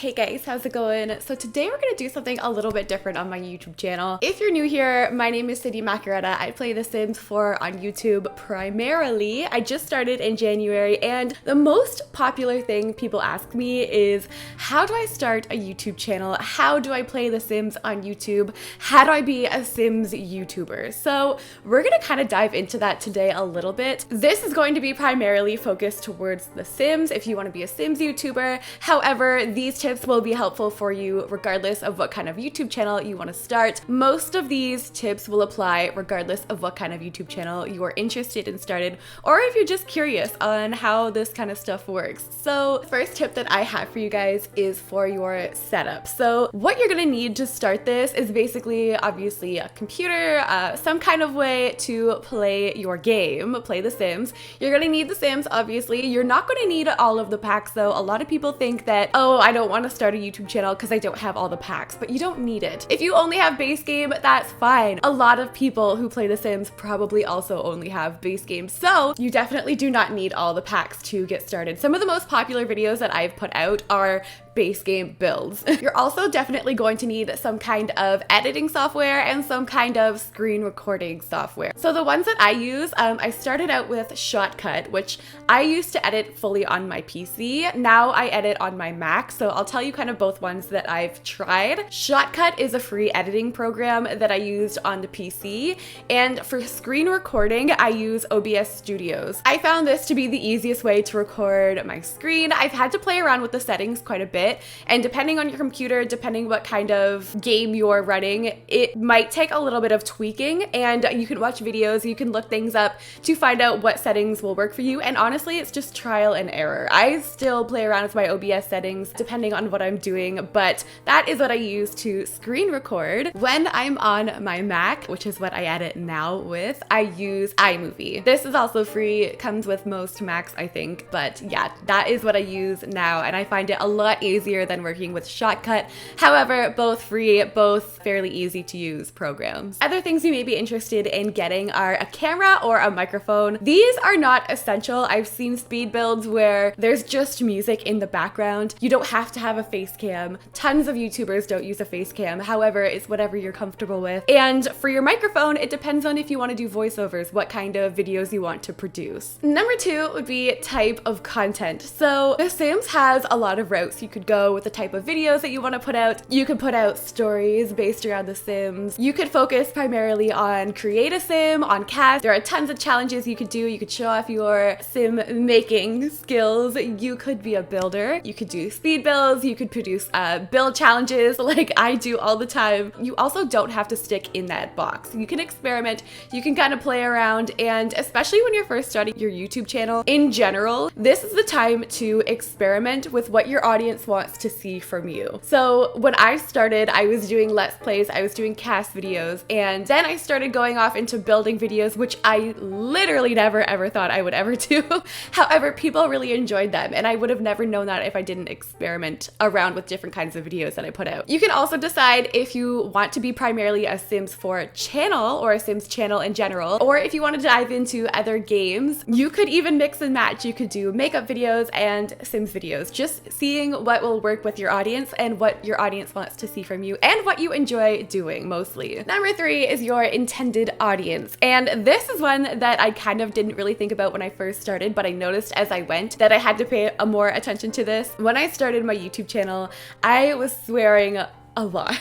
Hey guys, how's it going? So today we're gonna do something a little bit different on my YouTube channel. If you're new here, my name is Sydneymacoretta. I play The Sims 4 on YouTube primarily. I just started in January, and the most popular thing people ask me is, how do I start a YouTube channel? How do I play The Sims on YouTube? How do I be a Sims YouTuber? So we're gonna kind of dive into that today a little bit. This is going to be primarily focused towards The Sims if you want to be a Sims YouTuber. However, these tips will be helpful for you regardless of what kind of YouTube channel you want to start. Most of these tips will apply regardless of what kind of YouTube channel you are interested in starting, or if you're just curious on how this kind of stuff works. So the first tip that I have for you guys is for your setup. So what you're gonna need to start this is basically obviously a computer, some kind of way to play your game, play The Sims. You're gonna need The Sims, obviously. You're not gonna need all of the packs though. A lot of people think that, oh, I don't want to start a YouTube channel because I don't have all the packs, but you don't need it. If you only have base game, that's fine. A lot of people who play The Sims probably also only have base game, so you definitely do not need all the packs to get started. Some of the most popular videos that I've put out are base game builds. You're also definitely going to need some kind of editing software and some kind of screen recording software. So the ones that I use, I started out with Shotcut, which I used to edit fully on my PC. Now I edit on my Mac, so I'll tell you kind of both ones that I've tried. Shotcut is a free editing program that I used on the PC, and for screen recording, I use OBS Studios. I found this to be the easiest way to record my screen. I've had to play around with the settings quite a bit, and depending on your computer, depending what kind of game you're running, it might take a little bit of tweaking, and you can watch videos, you can look things up to find out what settings will work for you, and honestly, it's just trial and error. I still play around with my OBS settings depending on what I'm doing, but that is what I use to screen record. When I'm on my Mac, which is what I edit now with, I use iMovie. This is also free, it comes with most Macs, I think, but yeah, that is what I use now, and I find it a lot easier than working with Shotcut. However, both free, both fairly easy to use programs. Other things you may be interested in getting are a camera or a microphone. These are not essential. I've seen speed builds where there's just music in the background. You don't have to have a face cam. Tons of YouTubers don't use a face cam. However, it's whatever you're comfortable with. And for your microphone, it depends on if you want to do voiceovers, what kind of videos you want to produce. Number two would be type of content. So The Sims has a lot of routes you could go with the type of videos that you want to put out. You could put out stories based around The Sims. You could focus primarily on create a sim, on cast. There are tons of challenges you could do. You could show off your sim making skills. You could be a builder. You could do speed builds. You could produce build challenges like I do all the time. You also don't have to stick in that box. You can experiment. You can kind of play around, and especially when you're first starting your YouTube channel in general, this is the time to experiment with what your audience wants to see from you. So when I started, I was doing Let's Plays, I was doing cast videos, and then I started going off into building videos, which I literally never ever thought I would ever do. However, people really enjoyed them, and I would have never known that if I didn't experiment around with different kinds of videos that I put out. You can also decide if you want to be primarily a Sims 4 channel or a Sims channel in general, or if you want to dive into other games. You could even mix and match. You could do makeup videos and Sims videos, just seeing what will work with your audience and what your audience wants to see from you and what you enjoy doing mostly. Number three is your intended audience. And this is one that I kind of didn't really think about when I first started, but I noticed as I went that I had to pay more attention to this. When I started my YouTube channel, I was swearing a lot.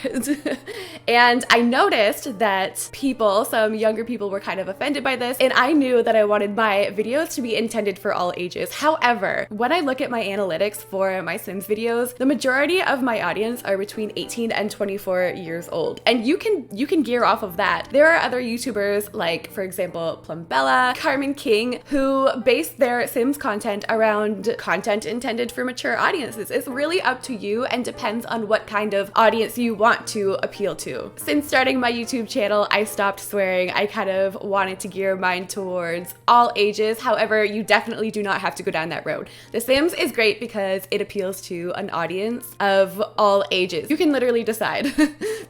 And I noticed that people, some younger people, were kind of offended by this, and I knew that I wanted my videos to be intended for all ages. However, when I look at my analytics for my Sims videos, the majority of my audience are between 18 and 24 years old. And you can gear off of that. There are other YouTubers like, for example, Plumbella, Carmen King, who base their Sims content around content intended for mature audiences. It's really up to you and depends on what kind of audience audience you want to appeal to. Since starting my YouTube channel, I stopped swearing. I kind of wanted to gear mine towards all ages. However, you definitely do not have to go down that road. The Sims is great because it appeals to an audience of all ages. You can literally decide,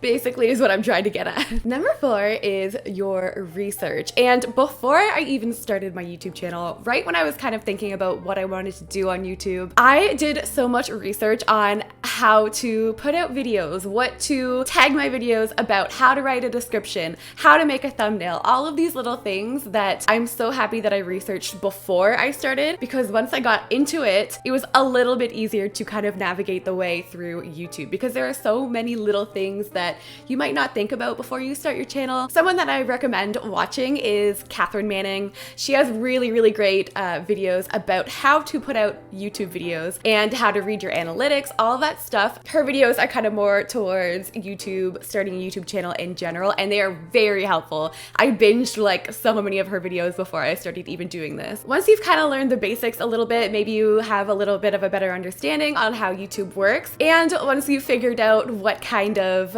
basically, is what I'm trying to get at. Number 4 is your research. And before I even started my YouTube channel, right when I was kind of thinking about what I wanted to do on YouTube, I did so much research on how to put out videos, what to tag my videos about, how to write a description, how to make a thumbnail, all of these little things that I'm so happy that I researched before I started, because once I got into it, it was a little bit easier to kind of navigate the way through YouTube, because there are so many little things that you might not think about before you start your channel. Someone that I recommend watching is Catherine Manning. She has really great videos about how to put out YouTube videos and how to read your analytics, all of that stuff. Her videos are kind of more towards YouTube, starting a YouTube channel in general, and they are very helpful. I binged like so many of her videos before I started even doing this. Once you've kind of learned the basics a little bit, maybe you have a little bit of a better understanding on how YouTube works, and once you've figured out what kind of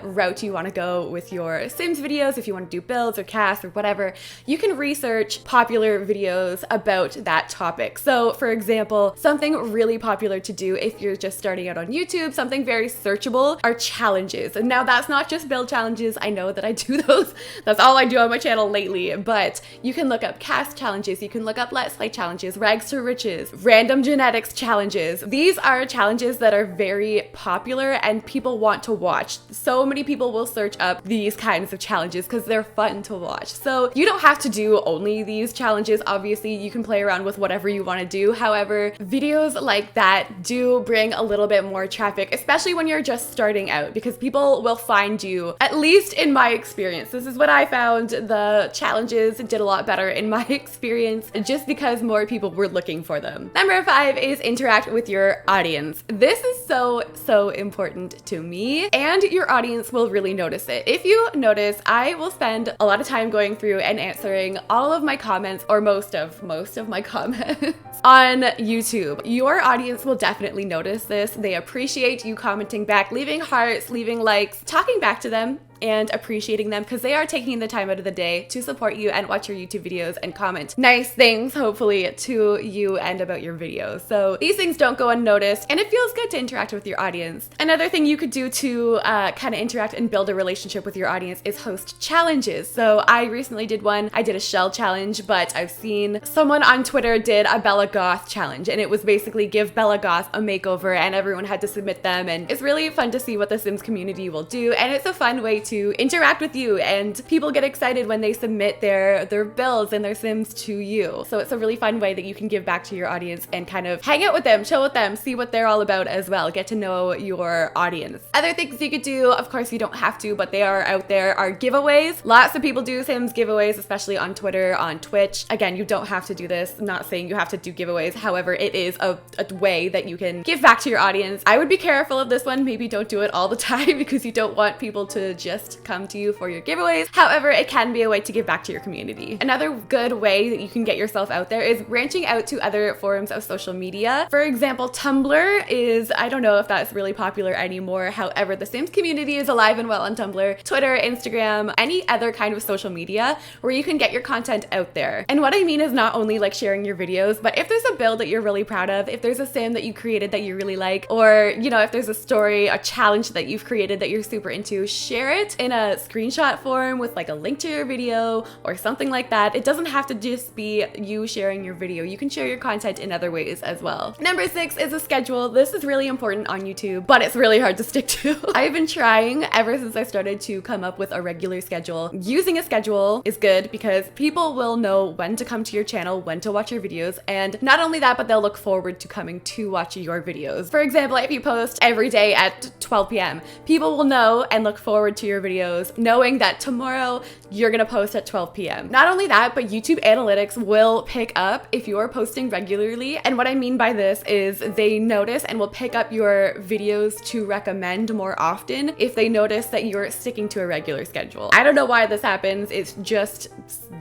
route you want to go with your Sims videos, if you want to do builds or casts or whatever, you can research popular videos about that topic. So for example, something really popular to do if you're just starting out on YouTube, something very searchable, are challenges. And now that's not just build challenges. I know that I do those. That's all I do on my channel lately, but you can look up cast challenges, you can look up let's play challenges, rags to riches, random genetics challenges. These are challenges that are very popular and people want to watch. So many people will search up these kinds of challenges because they're fun to watch. So you don't have to do only these challenges. Obviously, you can play around with whatever you want to do. However, videos like that do bring a little bit more traffic, especially when you're just starting out, because people will find you, at least in my experience. This is what I found. The challenges did a lot better in my experience just because more people were looking for them. Number 5 is interact with your audience. This is so important to me, and your audience will really notice it. If you notice, I will spend a lot of time going through and answering all of my comments, or most of my comments on YouTube. Your audience will definitely notice this. They appreciate you commenting back, leaving hearts, leaving likes, talking back to them, and appreciating them because they are taking the time out of the day to support you and watch your YouTube videos and comment nice things, hopefully, to you and about your videos. So these things don't go unnoticed, and it feels good to interact with your audience. Another thing you could do to kind of interact and build a relationship with your audience is host challenges. So I recently did one. I did a shell challenge, but I've seen someone on Twitter did a Bella Goth challenge, and it was basically give Bella Goth a makeover, and everyone had to submit them, and it's really fun to see what the Sims community will do, and it's a fun way to interact with you, and people get excited when they submit their builds and their Sims to you. So it's a really fun way that you can give back to your audience and kind of hang out with them, chill with them, see what they're all about as well, get to know your audience. Other things you could do, of course you don't have to, but they are out there, are giveaways. Lots of people do Sims giveaways, especially on Twitter, on Twitch. Again, you don't have to do this. I'm not saying you have to do giveaways. However, it is a way that you can give back to your audience. I would be careful of this one. Maybe don't do it all the time because you don't want people to just come to you for your giveaways. However, it can be a way to give back to your community. Another good way that you can get yourself out there is branching out to other forms of social media. For example, Tumblr is, I don't know if that's really popular anymore. However, the Sims community is alive and well on Tumblr, Twitter, Instagram, any other kind of social media where you can get your content out there. And what I mean is not only like sharing your videos, but if there's a build that you're really proud of, if there's a Sim that you created that you really like, or you know, if there's a story, a challenge that you've created that you're super into, share it in a screenshot form with like a link to your video or something like that. It doesn't have to just be you sharing your video. You can share your content in other ways as well. Number 6 is a schedule. This is really important on YouTube, but it's really hard to stick to. I've been trying ever since I started to come up with a regular schedule. Using a schedule is good because people will know when to come to your channel, when to watch your videos, and not only that, but they'll look forward to coming to watch your videos. For example, if you post every day at 12 p.m., people will know and look forward to your videos knowing that tomorrow you're gonna post at 12 p.m. Not only that, but YouTube analytics will pick up if you're posting regularly. And what I mean by this is they notice and will pick up your videos to recommend more often if they notice that you're sticking to a regular schedule. I don't know why this happens. It's just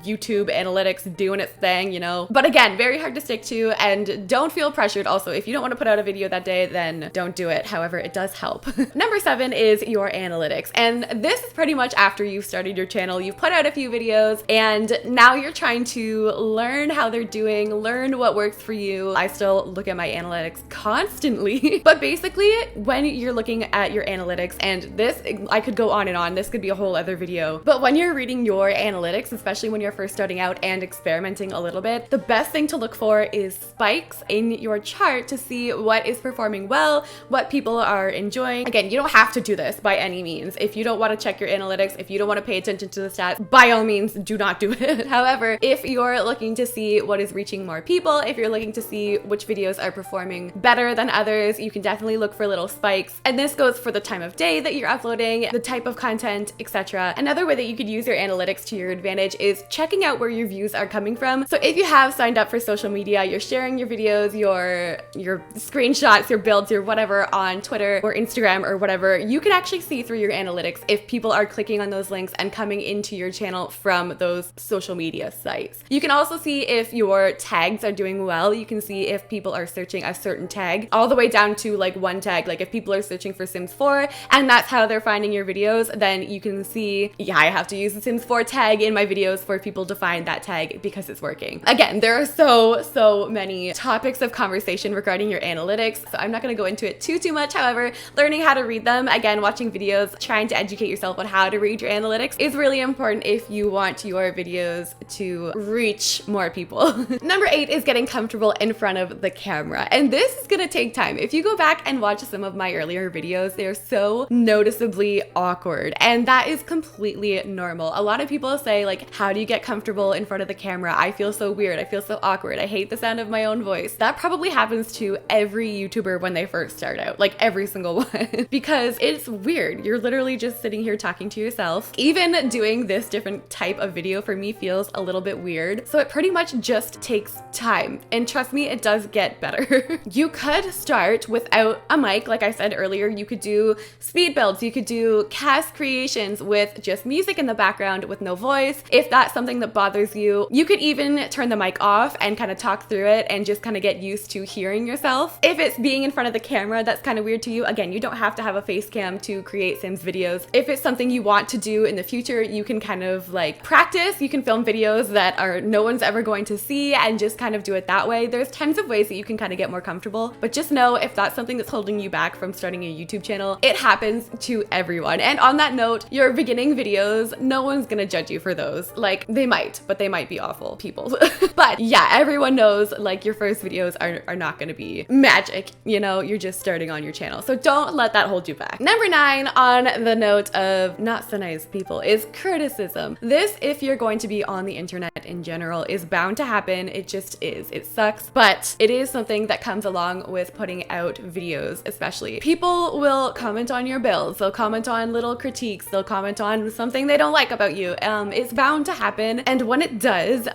YouTube analytics doing its thing, you know? But again, very hard to stick to, and don't feel pressured. Also, if you don't want to put out a video that day, then don't do it. However, it does help. Number 7 is your analytics. And this is pretty much after you've started your channel, you've put out a few videos, and now you're trying to learn how they're doing, learn what works for you. I still look at my analytics constantly. But basically, when you're looking at your analytics, and this, I could go on and on, this could be a whole other video, but when you're reading your analytics, especially when you're first starting out and experimenting a little bit, the best thing to look for is spikes in your chart to see what is performing well, what people are enjoying. Again, you don't have to do this by any means. If you don't want to check your analytics, if you don't want to pay attention to the stats, by all means, do not do it. However, if you're looking to see what is reaching more people, if you're looking to see which videos are performing better than others, you can definitely look for little spikes. And this goes for the time of day that you're uploading, the type of content, etc. Another way that you could use your analytics to your advantage is checking out where your views are coming from. So if you have signed up for social media, you're sharing your videos, your screenshots, your builds, your whatever on Twitter or Instagram or whatever, you can actually see through your analytics if people are clicking on those links and coming into your channel from those social media sites. You can also see if your tags are doing well. You can see if people are searching a certain tag all the way down to like one tag. Like if people are searching for Sims 4 and that's how they're finding your videos, then you can see, yeah, I have to use the Sims 4 tag in my videos for people to find that tag because it's working. Again, there are so many topics of conversation regarding your analytics, so I'm not going to go into it too much. However, learning how to read them, again, watching videos, trying to educate yourself on how to read your analytics is really important if you want your videos to reach more people. Number 8 is getting comfortable in front of the camera. And this is gonna take time. If you go back and watch some of my earlier videos, they're so noticeably awkward. And that is completely normal. A lot of people say like, how do you get comfortable in front of the camera? I feel so weird. I feel so awkward. I hate the sound of my own voice. That probably happens to every YouTuber when they first start out, like every single one, because it's weird. You're literally just sitting here talking to yourself. Even doing this different type of video for me feels a little bit weird. So it pretty much just takes time. And trust me, it does get better. You could start without a mic. Like I said earlier, you could do speed builds. You could do cast creations with just music in the background with no voice. If that's something that bothers you, you could even turn the mic off and kind of talk through it and just kind of get used to hearing yourself. If it's being in front of the camera that's kind of weird to you, again, you don't have to have a face cam to create Sims videos. If it's something you want to do in the future, you can kind of like practice. You can film videos that are no one's ever going to see and just kind of do it that way. There's tons of ways that you can kind of get more comfortable, but just know if that's something that's holding you back from starting a YouTube channel, it happens to everyone. And on that note, your beginning videos, no one's gonna judge you for those. Like they might, but they might be awful people. But yeah, everyone knows like your first videos are not gonna be magic, you know, you're just starting on your channel. So don't let that hold you back. Number 9 on the note of not so nice people is criticism. This, if you're going to be on the internet in general, is bound to happen. It just is. It sucks, but it is something that comes along with putting out videos, especially. People will comment on your builds. They'll comment on little critiques. They'll comment on something they don't like about you. It's bound to happen. And when it does,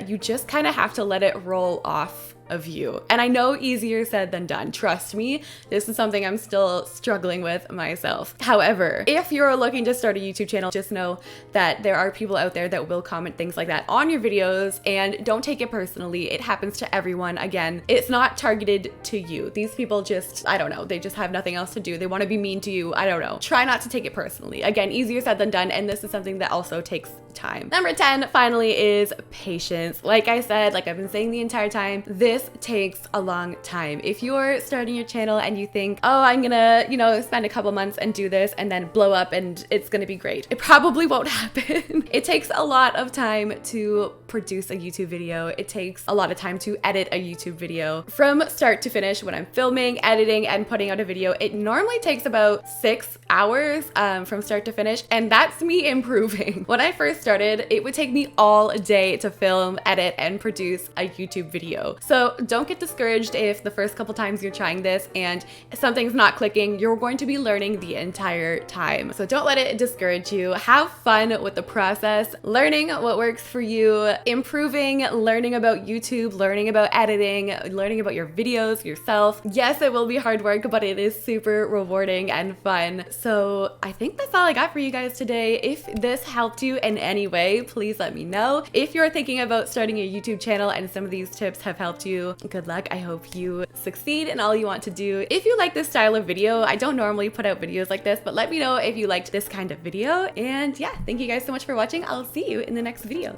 you just kind of have to let it roll off of you. And I know easier said than done. Trust me, this is something I'm still struggling with myself. However, if you're looking to start a YouTube channel, just know that there are people out there that will comment things like that on your videos, and don't take it personally. It happens to everyone. Again, it's not targeted to you. These people just, I don't know, they just have nothing else to do. They want to be mean to you. I don't know. Try not to take it personally. Again, easier said than done, and this is something that also takes time. Number 10, finally, is patience. Like I said, like I've been saying the entire time, this takes a long time. If you're starting your channel and you think, oh, I'm gonna, you know, spend a couple months and do this and then blow up and it's gonna be great, it probably won't happen. It takes a lot of time to produce a YouTube video. It takes a lot of time to edit a YouTube video. From start to finish, when I'm filming, editing, and putting out a video, it normally takes about 6 hours from start to finish, and that's me improving. When I first started, it would take me all day to film, edit, and produce a YouTube video. So don't get discouraged if the first couple times you're trying this and something's not clicking. You're going to be learning the entire time. So don't let it discourage you. Have fun with the process, learning what works for you, improving, learning about YouTube, learning about editing, learning about your videos yourself. Yes, it will be hard work, but it is super rewarding and fun. So I think that's all I got for you guys today. If this helped you in any way, please let me know. If you're thinking about starting a YouTube channel and some of these tips have helped you, you good luck. I hope you succeed in all you want to do. If you like this style of video, I don't normally put out videos like this, but let me know if you liked this kind of video. And yeah, thank you guys so much for watching. I'll see you in the next video.